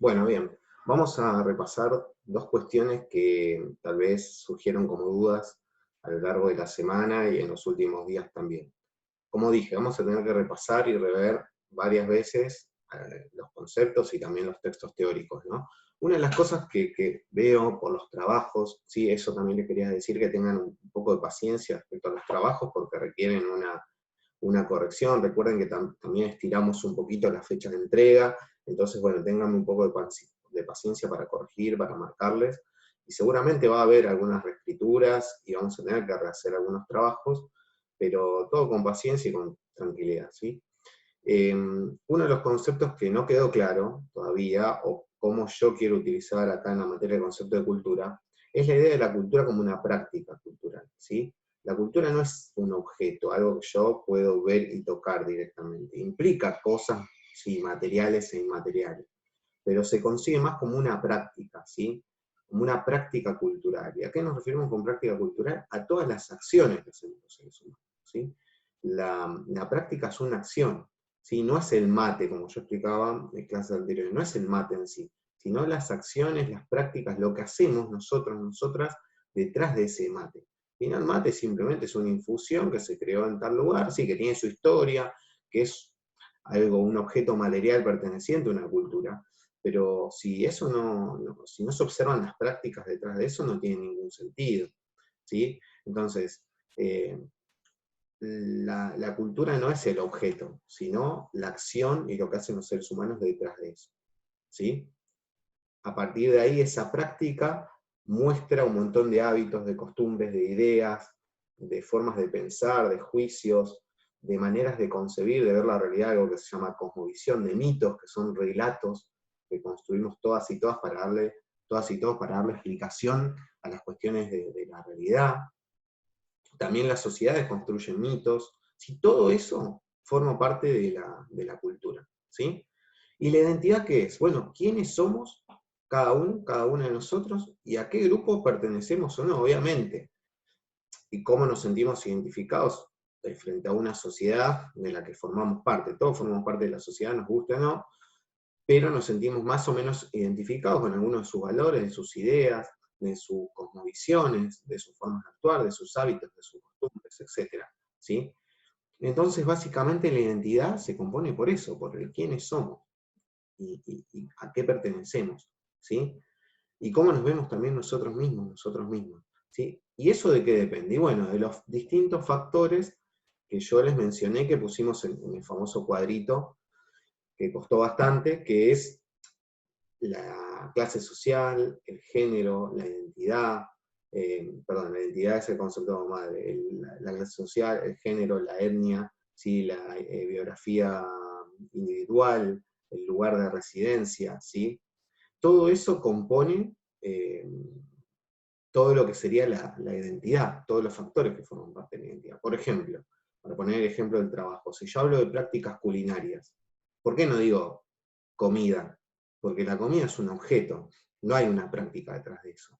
Bueno, bien, vamos a repasar dos cuestiones que tal vez surgieron como dudas a lo largo de la semana y en los últimos días también. Como dije, vamos a tener que repasar y rever varias veces los conceptos y también los textos teóricos, ¿no? Una de las cosas que veo por los trabajos, sí, eso también les quería decir, que tengan un poco de paciencia respecto a los trabajos porque requieren una corrección. Recuerden que también estiramos un poquito la fecha de entrega, entonces, bueno, tengan un poco de paciencia para corregir, para marcarles, y seguramente va a haber algunas reescrituras y vamos a tener que rehacer algunos trabajos, pero todo con paciencia y con tranquilidad, ¿sí? Uno de los conceptos que no quedó claro todavía, o cómo yo quiero utilizar acá en la materia de concepto de cultura, es la idea de la cultura como una práctica cultural, ¿sí? La cultura no es un objeto, algo que yo puedo ver y tocar directamente. Implica cosas, sí, materiales e inmateriales, pero se consigue más como una práctica, ¿sí? Como una práctica cultural. ¿Y a qué nos referimos con práctica cultural? A todas las acciones que hacemos los seres humanos, ¿sí? La práctica es una acción, ¿sí? No es el mate, como yo explicaba en clases anteriores, no es el mate en sí, sino las acciones, las prácticas, lo que hacemos nosotros, nosotras, detrás de ese mate. Y no, el mate simplemente es una infusión que se creó en tal lugar, sí, que tiene su historia, que es algo, un objeto material perteneciente a una cultura, pero si eso si no se observan las prácticas detrás de eso, no tiene ningún sentido, ¿sí? Entonces, la cultura no es el objeto, sino la acción y lo que hacen los seres humanos detrás de eso, ¿sí? A partir de ahí, esa práctica muestra un montón de hábitos, de costumbres, de ideas, de formas de pensar, de juicios, de maneras de concebir, de ver la realidad, algo que se llama cosmovisión, de mitos, que son relatos que construimos todas y todas para darle, todas y todos para darle explicación a las cuestiones de la realidad. También las sociedades construyen mitos. Si todo eso forma parte de la cultura, ¿sí? ¿Y la identidad qué es? Bueno, ¿quiénes somos cada uno, cada una de nosotros, y a qué grupo pertenecemos o no, obviamente? Y cómo nos sentimos identificados frente a una sociedad de la que formamos parte. Todos formamos parte de la sociedad, nos gusta o no, pero nos sentimos más o menos identificados con algunos de sus valores, de sus ideas, de sus cosmovisiones, de sus formas de actuar, de sus hábitos, de sus costumbres, etc. ¿Sí? Entonces, básicamente, la identidad se compone por eso, por el quiénes somos y a qué pertenecemos, ¿sí? Y cómo nos vemos también nosotros mismos, ¿sí? ¿Y eso de qué depende? Y bueno, de los distintos factores que yo les mencioné, que pusimos en el famoso cuadrito, que costó bastante, que es la clase social, el género, la identidad, perdón, la identidad es el concepto más la clase social, el género, la etnia, ¿sí? La biografía individual, el lugar de residencia, ¿sí? Todo eso compone todo lo que sería la identidad, todos los factores que forman parte de la identidad. Por ejemplo, para poner el ejemplo del trabajo, si yo hablo de prácticas culinarias, ¿por qué no digo comida? Porque la comida es un objeto, no hay una práctica detrás de eso.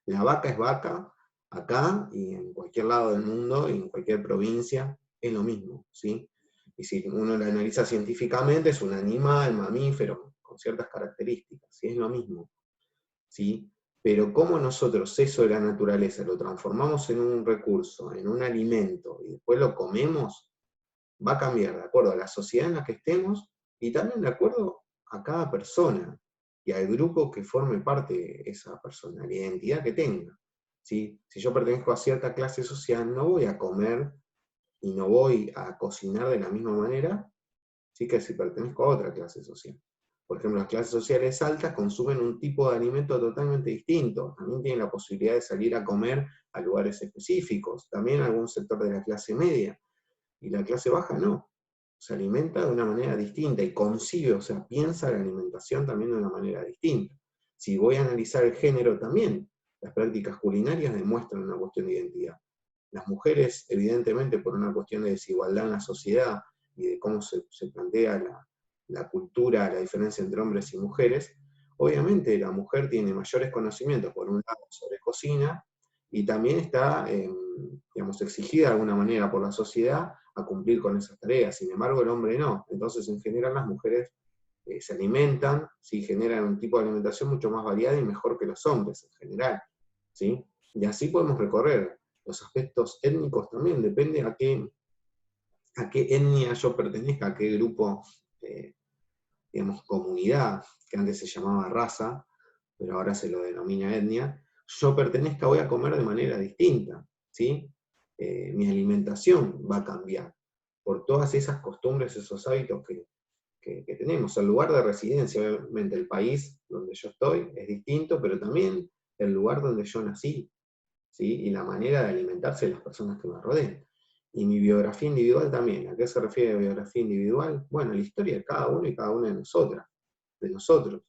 La vaca es vaca, acá y en cualquier lado del mundo, y en cualquier provincia, es lo mismo, ¿sí? Y si uno lo analiza científicamente, es un animal, mamífero, con ciertas características, ¿sí? Es lo mismo, ¿sí? Pero cómo nosotros eso de la naturaleza lo transformamos en un recurso, en un alimento, y después lo comemos, va a cambiar de acuerdo a la sociedad en la que estemos, y también de acuerdo a cada persona, y al grupo que forme parte de esa persona, la identidad que tenga, ¿sí? Si yo pertenezco a cierta clase social, no voy a comer y no voy a cocinar de la misma manera, ¿sí? Que si pertenezco a otra clase social. Por ejemplo, las clases sociales altas consumen un tipo de alimento totalmente distinto. También tienen la posibilidad de salir a comer a lugares específicos. También algún sector de la clase media. Y la clase baja no. Se alimenta de una manera distinta y concibe, o sea, piensa la alimentación también de una manera distinta. Si voy a analizar el género también, las prácticas culinarias demuestran una cuestión de identidad. Las mujeres, evidentemente, por una cuestión de desigualdad en la sociedad y de cómo se plantea la cultura, la diferencia entre hombres y mujeres, obviamente la mujer tiene mayores conocimientos, por un lado, sobre cocina, y también está, digamos, exigida de alguna manera por la sociedad a cumplir con esas tareas. Sin embargo, el hombre no. Entonces, en general, las mujeres se alimentan, ¿sí? Generan un tipo de alimentación mucho más variada y mejor que los hombres en general, ¿sí? Y así podemos recorrer los aspectos étnicos también, depende a qué etnia yo pertenezca, a qué grupo, digamos, comunidad, que antes se llamaba raza, pero ahora se lo denomina etnia, yo pertenezca, voy a comer de manera distinta, ¿sí? Mi alimentación va a cambiar por todas esas costumbres, esos hábitos que tenemos. El lugar de residencia, obviamente, el país donde yo estoy es distinto, pero también el lugar donde yo nací, ¿sí? Y la manera de alimentarse de las personas que me rodean. Y mi biografía individual también. ¿A qué se refiere biografía individual? Bueno, la historia de cada uno y cada una de nosotras, de nosotros.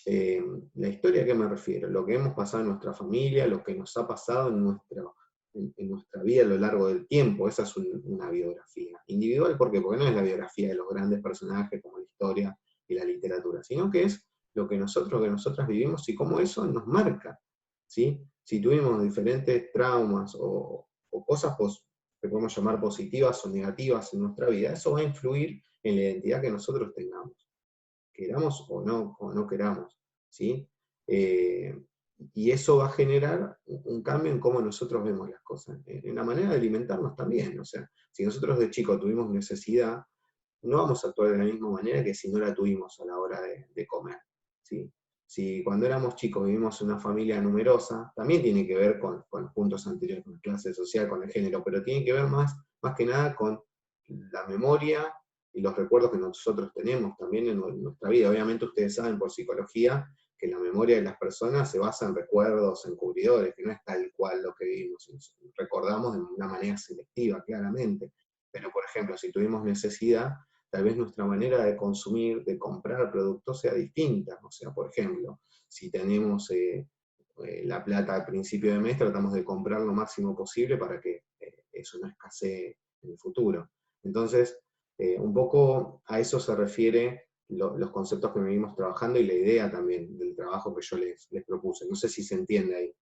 La historia a qué me refiero, lo que hemos pasado en nuestra familia, lo que nos ha pasado en nuestra vida a lo largo del tiempo, esa es una biografía. Individual, ¿por qué? Porque no es la biografía de los grandes personajes como la historia y la literatura, sino que es lo que nosotros, que nosotras vivimos y cómo eso nos marca, ¿sí? Si tuvimos diferentes traumas o cosas que podemos llamar positivas o negativas en nuestra vida, eso va a influir en la identidad que nosotros tengamos, queramos o no queramos, ¿sí? Y eso va a generar un cambio en cómo nosotros vemos las cosas, en la manera de alimentarnos también. O sea, si nosotros de chicos tuvimos necesidad, no vamos a actuar de la misma manera que si no la tuvimos a la hora de comer, ¿sí? Si cuando éramos chicos vivimos en una familia numerosa, también tiene que ver con los puntos anteriores, con la clase social, con el género, pero tiene que ver más que nada con la memoria y los recuerdos que nosotros tenemos también en nuestra vida. Obviamente ustedes saben por psicología que la memoria de las personas se basa en recuerdos encubridores, que no es tal cual lo que vivimos, recordamos de una manera selectiva, claramente. Pero, por ejemplo, si tuvimos necesidad, tal vez nuestra manera de consumir, de comprar productos sea distinta. O sea, por ejemplo, si tenemos la plata al principio de mes, tratamos de comprar lo máximo posible para que eso no escasee en el futuro. Entonces, un poco a eso se refiere los conceptos que venimos trabajando y la idea también del trabajo que yo les propuse. No sé si se entiende ahí.